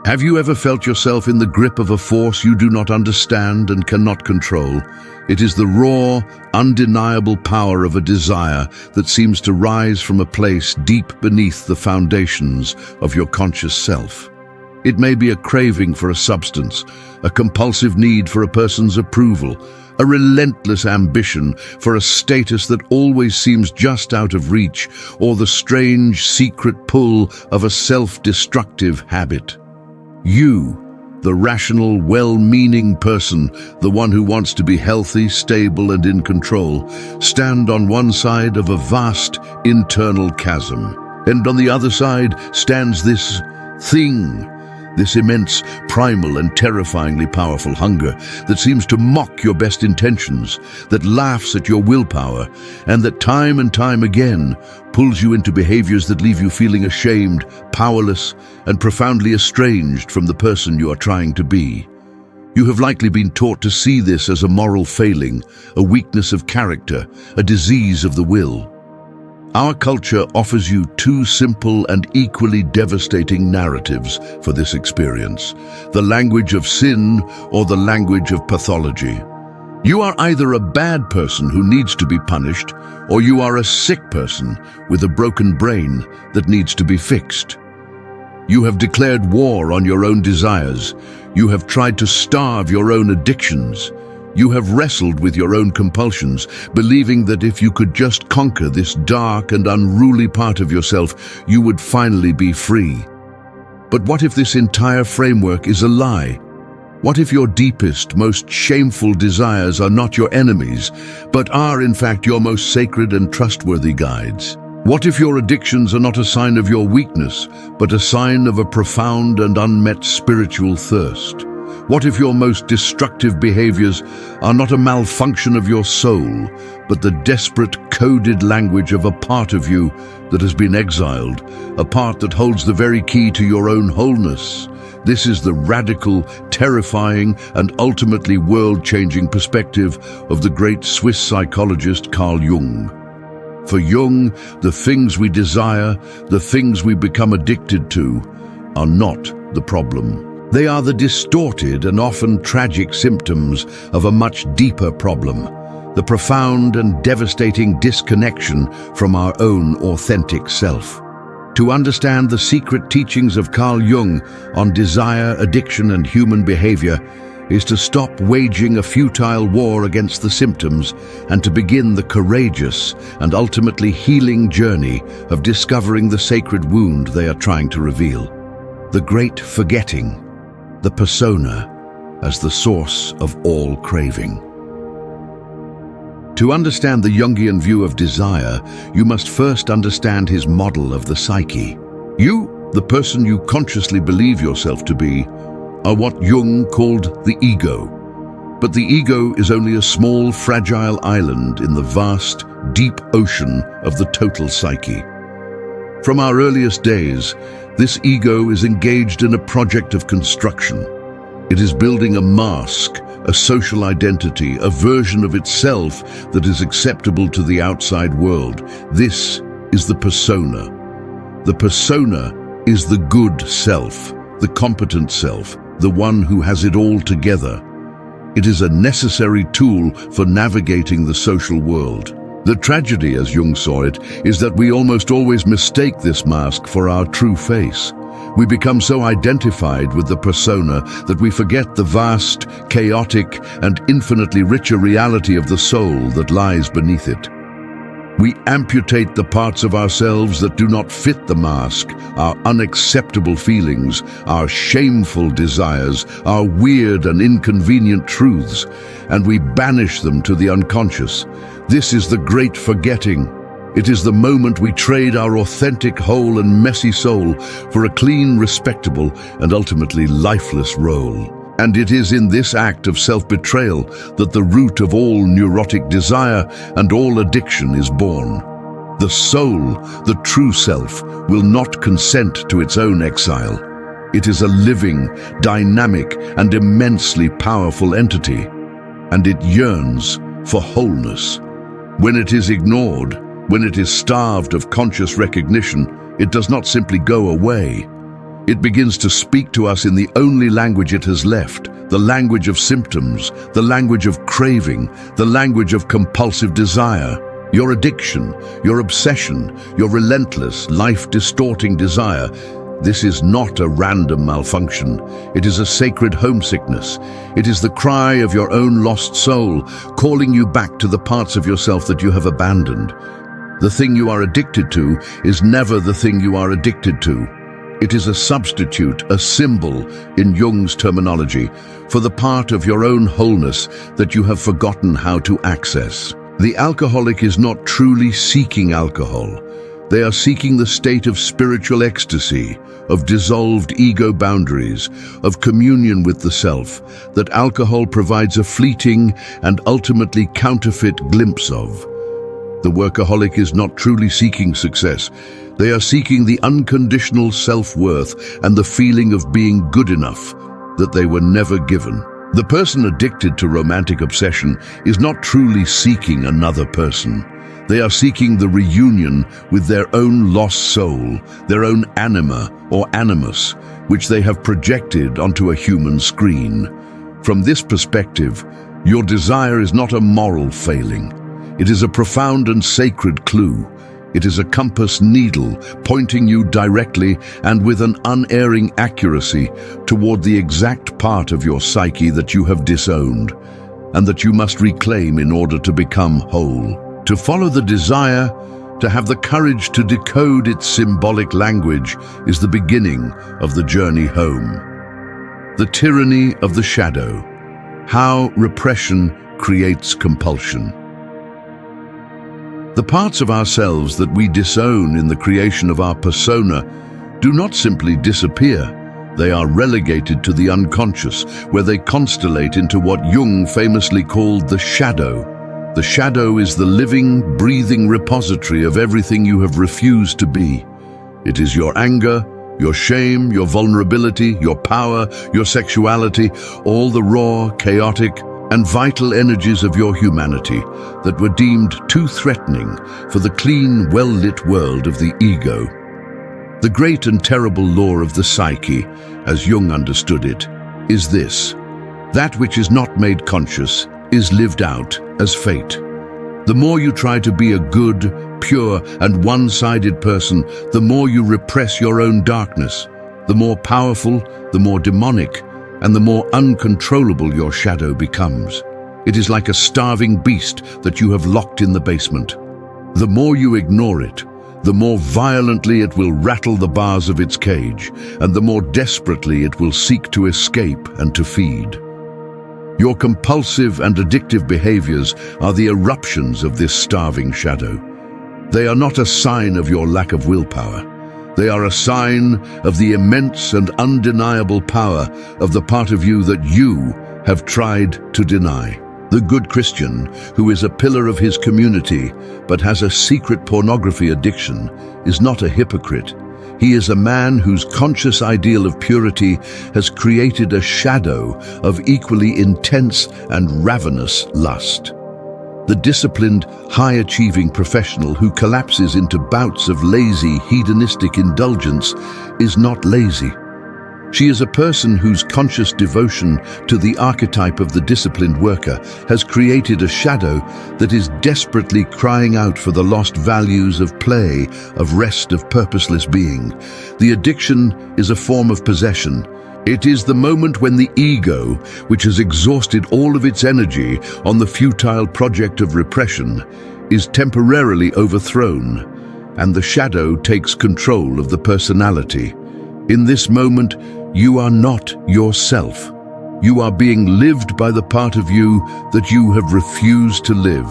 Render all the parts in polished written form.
Have you ever felt yourself in the grip of a force you do not understand and cannot control? It is the raw, undeniable power of a desire that seems to rise from a place deep beneath the foundations of your conscious self. It may be a craving for a substance, a compulsive need for a person's approval, a relentless ambition for a status that always seems just out of reach, or the strange, secret pull of a self-destructive habit. You, the rational, well-meaning person, the one who wants to be healthy, stable, and in control, stand on one side of a vast internal chasm. And on the other side stands this thing, this immense, primal, and terrifyingly powerful hunger that seems to mock your best intentions, that laughs at your willpower, and that time and time again pulls you into behaviors that leave you feeling ashamed, powerless, and profoundly estranged from the person you are trying to be. You have likely been taught to see this as a moral failing, a weakness of character, a disease of the will. Our culture offers you two simple and equally devastating narratives for this experience: the language of sin or the language of pathology. You are either a bad person who needs to be punished, or you are a sick person with a broken brain that needs to be fixed. You have declared war on your own desires. You have tried to starve your own addictions. You have wrestled with your own compulsions, believing that if you could just conquer this dark and unruly part of yourself, you would finally be free. But what if this entire framework is a lie? What if your deepest, most shameful desires are not your enemies, but are in fact your most sacred and trustworthy guides? What if your addictions are not a sign of your weakness, but a sign of a profound and unmet spiritual thirst? What if your most destructive behaviors are not a malfunction of your soul, but the desperate, coded language of a part of you that has been exiled, a part that holds the very key to your own wholeness? This is the radical, terrifying, and ultimately world-changing perspective of the great Swiss psychologist Carl Jung. For Jung, the things we desire, the things we become addicted to, are not the problem. They are the distorted and often tragic symptoms of a much deeper problem, the profound and devastating disconnection from our own authentic self. To understand the secret teachings of Carl Jung on desire, addiction, and human behavior is to stop waging a futile war against the symptoms and to begin the courageous and ultimately healing journey of discovering the sacred wound they are trying to reveal. The great forgetting, the persona, as the source of all craving. To understand the Jungian view of desire, you must first understand his model of the psyche. You, the person you consciously believe yourself to be, are what Jung called the ego. But the ego is only a small, fragile island in the vast, deep ocean of the total psyche. From our earliest days, this ego is engaged in a project of construction. It is building a mask, a social identity, a version of itself that is acceptable to the outside world. This is the persona. The persona is the good self, the competent self, the one who has it all together. It is a necessary tool for navigating the social world. The tragedy, as Jung saw it, is that we almost always mistake this mask for our true face. We become so identified with the persona that we forget the vast, chaotic, and infinitely richer reality of the soul that lies beneath it. We amputate the parts of ourselves that do not fit the mask, our unacceptable feelings, our shameful desires, our weird and inconvenient truths, and we banish them to the unconscious. This is the great forgetting. It is the moment we trade our authentic, whole, and messy soul for a clean, respectable, and ultimately lifeless role. And it is in this act of self-betrayal that the root of all neurotic desire and all addiction is born. The soul, the true self, will not consent to its own exile. It is a living, dynamic, and immensely powerful entity, and it yearns for wholeness. When it is ignored, when it is starved of conscious recognition, it does not simply go away. It begins to speak to us in the only language it has left, the language of symptoms, the language of craving, the language of compulsive desire. Your addiction, your obsession, your relentless, life-distorting desire, this is not a random malfunction. It is a sacred homesickness. It is the cry of your own lost soul, calling you back to the parts of yourself that you have abandoned. The thing you are addicted to is never the thing you are addicted to. It is a substitute, a symbol, in Jung's terminology, for the part of your own wholeness that you have forgotten how to access. The alcoholic is not truly seeking alcohol. They are seeking the state of spiritual ecstasy, of dissolved ego boundaries, of communion with the self, that alcohol provides a fleeting and ultimately counterfeit glimpse of. The workaholic is not truly seeking success. They are seeking the unconditional self-worth and the feeling of being good enough that they were never given. The person addicted to romantic obsession is not truly seeking another person. They are seeking the reunion with their own lost soul, their own anima or animus, which they have projected onto a human screen. From this perspective, your desire is not a moral failing. It is a profound and sacred clue. It is a compass needle pointing you directly and with an unerring accuracy toward the exact part of your psyche that you have disowned and that you must reclaim in order to become whole. To follow the desire, to have the courage to decode its symbolic language is the beginning of the journey home. The tyranny of the shadow. How repression creates compulsion. The parts of ourselves that we disown in the creation of our persona do not simply disappear. They are relegated to the unconscious, where they constellate into what Jung famously called the shadow. The shadow is the living, breathing repository of everything you have refused to be. It is your anger, your shame, your vulnerability, your power, your sexuality, all the raw, chaotic, and vital energies of your humanity that were deemed too threatening for the clean, well-lit world of the ego. The great and terrible law of the psyche, as Jung understood it, is this: that which is not made conscious is lived out as fate. The more you try to be a good, pure, and one-sided person, the more you repress your own darkness. The more powerful, the more demonic, and the more uncontrollable your shadow becomes. It is like a starving beast that you have locked in the basement. The more you ignore it, the more violently it will rattle the bars of its cage, and the more desperately it will seek to escape and to feed. Your compulsive and addictive behaviors are the eruptions of this starving shadow. They are not a sign of your lack of willpower. They are a sign of the immense and undeniable power of the part of you that you have tried to deny. The good Christian, who is a pillar of his community but has a secret pornography addiction, is not a hypocrite. He is a man whose conscious ideal of purity has created a shadow of equally intense and ravenous lust. The disciplined, high-achieving professional who collapses into bouts of lazy, hedonistic indulgence is not lazy. She is a person whose conscious devotion to the archetype of the disciplined worker has created a shadow that is desperately crying out for the lost values of play, of rest, of purposeless being. The addiction is a form of possession. It is the moment when the ego, which has exhausted all of its energy on the futile project of repression, is temporarily overthrown, and the shadow takes control of the personality. In this moment, you are not yourself. You are being lived by the part of you that you have refused to live,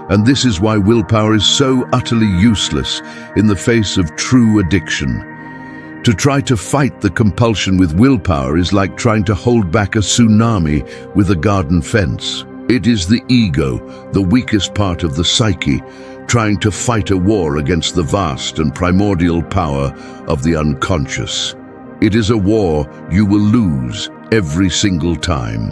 and this is why willpower is so utterly useless in the face of true addiction. To try to fight the compulsion with willpower is like trying to hold back a tsunami with a garden fence. It is the ego, the weakest part of the psyche, trying to fight a war against the vast and primordial power of the unconscious. It is a war you will lose every single time.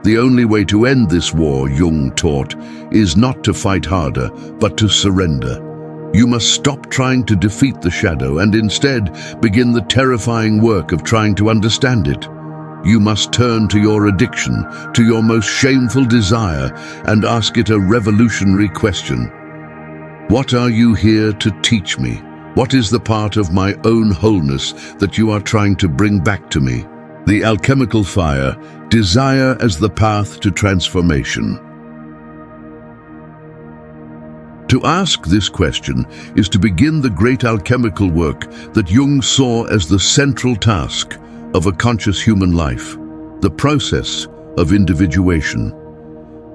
The only way to end this war, Jung taught, is not to fight harder, but to surrender. You must stop trying to defeat the shadow and instead begin the terrifying work of trying to understand it. You must turn to your addiction, to your most shameful desire, and ask it a revolutionary question. What are you here to teach me? What is the part of my own wholeness that you are trying to bring back to me? The alchemical fire, desire as the path to transformation. To ask this question is to begin the great alchemical work that Jung saw as the central task of a conscious human life, the process of individuation.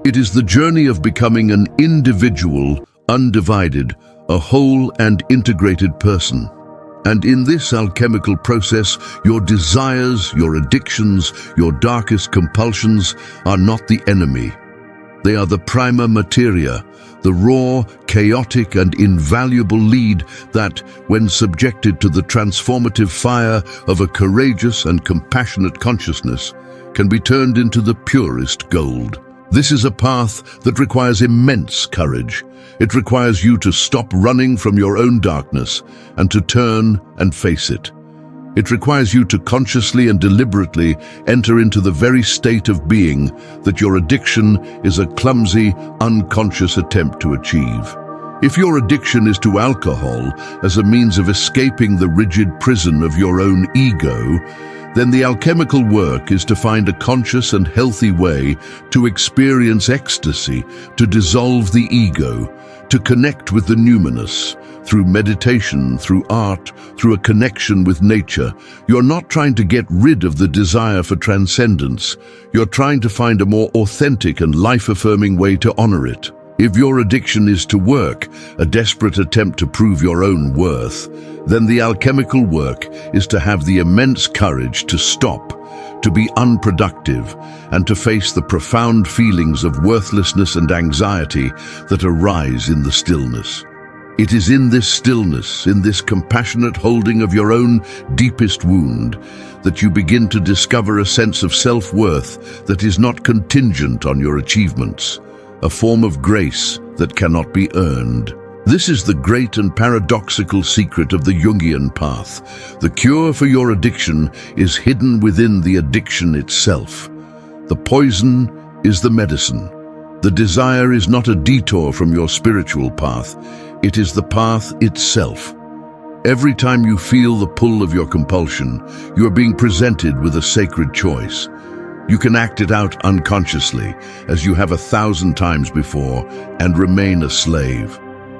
It is the journey of becoming an individual, undivided, a whole and integrated person. And in this alchemical process, your desires, your addictions, your darkest compulsions are not the enemy. They are the prima materia, the raw, chaotic, and invaluable lead that, when subjected to the transformative fire of a courageous and compassionate consciousness, can be turned into the purest gold. This is a path that requires immense courage. It requires you to stop running from your own darkness and to turn and face it. It requires you to consciously and deliberately enter into the very state of being that your addiction is a clumsy, unconscious attempt to achieve. If your addiction is to alcohol as a means of escaping the rigid prison of your own ego, then the alchemical work is to find a conscious and healthy way to experience ecstasy, to dissolve the ego, to connect with the numinous, through meditation, through art, through a connection with nature. You're not trying to get rid of the desire for transcendence. You're trying to find a more authentic and life-affirming way to honor it. If your addiction is to work, a desperate attempt to prove your own worth, then the alchemical work is to have the immense courage to stop, to be unproductive, and to face the profound feelings of worthlessness and anxiety that arise in the stillness. It is in this stillness, in this compassionate holding of your own deepest wound, that you begin to discover a sense of self-worth that is not contingent on your achievements, a form of grace that cannot be earned. This is the great and paradoxical secret of the Jungian path. The cure for your addiction is hidden within the addiction itself. The poison is the medicine. The desire is not a detour from your spiritual path. It is the path itself. Every time you feel the pull of your compulsion, you are being presented with a sacred choice. You can act it out unconsciously, as you have 1,000 times before, and remain a slave.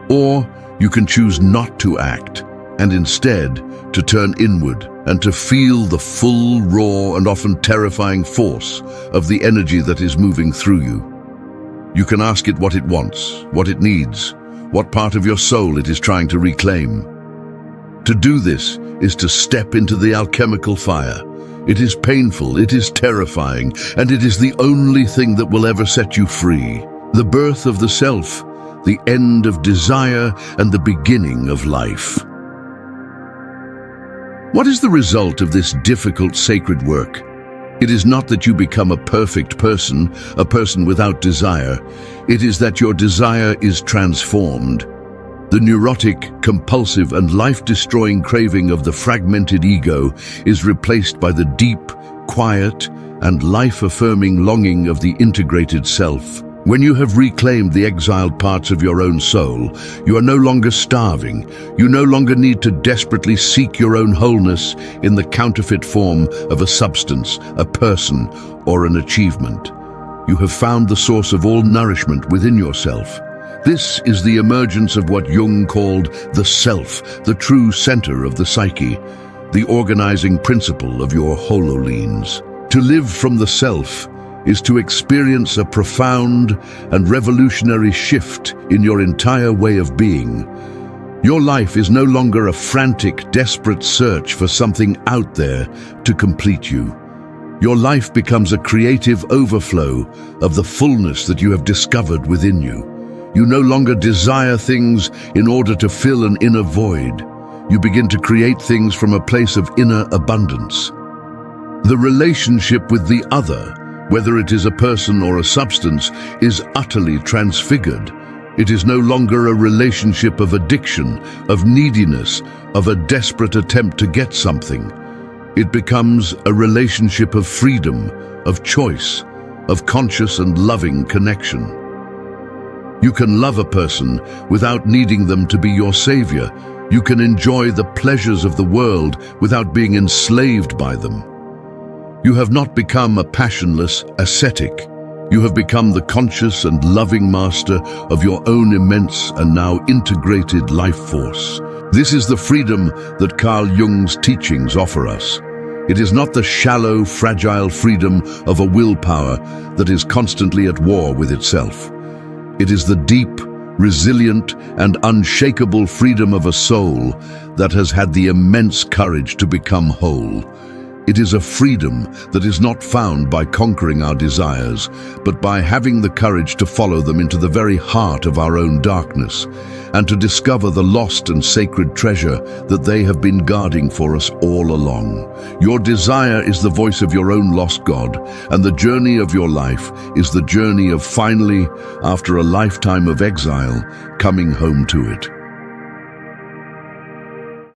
Or you can choose not to act, and instead to turn inward and to feel the full, raw, and often terrifying force of the energy that is moving through you. You can ask it what it wants, what it needs, what part of your soul it is trying to reclaim. To do this is to step into the alchemical fire. It is painful, it is terrifying, and it is the only thing that will ever set you free. The birth of the self, the end of desire, and the beginning of life. What is the result of this difficult sacred work? It is not that you become a perfect person, a person without desire. It is that your desire is transformed. The neurotic, compulsive, and life-destroying craving of the fragmented ego is replaced by the deep, quiet, and life-affirming longing of the integrated self. When you have reclaimed the exiled parts of your own soul, you are no longer starving. You no longer need to desperately seek your own wholeness in the counterfeit form of a substance, a person, or an achievement. You have found the source of all nourishment within yourself. This is the emergence of what Jung called the self, the true center of the psyche, the organizing principle of your hololenes. To live from the self is to experience a profound and revolutionary shift in your entire way of being. Your life is no longer a frantic, desperate search for something out there to complete you. Your life becomes a creative overflow of the fullness that you have discovered within you. You no longer desire things in order to fill an inner void. You begin to create things from a place of inner abundance. The relationship with the other, whether it is a person or a substance, is utterly transfigured. It is no longer a relationship of addiction, of neediness, of a desperate attempt to get something. It becomes a relationship of freedom, of choice, of conscious and loving connection. You can love a person without needing them to be your savior. You can enjoy the pleasures of the world without being enslaved by them. You have not become a passionless ascetic. You have become the conscious and loving master of your own immense and now integrated life force. This is the freedom that Carl Jung's teachings offer us. It is not the shallow, fragile freedom of a willpower that is constantly at war with itself. It is the deep, resilient, and unshakable freedom of a soul that has had the immense courage to become whole. It is a freedom that is not found by conquering our desires, but by having the courage to follow them into the very heart of our own darkness, and to discover the lost and sacred treasure that they have been guarding for us all along. Your desire is the voice of your own lost God, and the journey of your life is the journey of finally, after a lifetime of exile, coming home to it.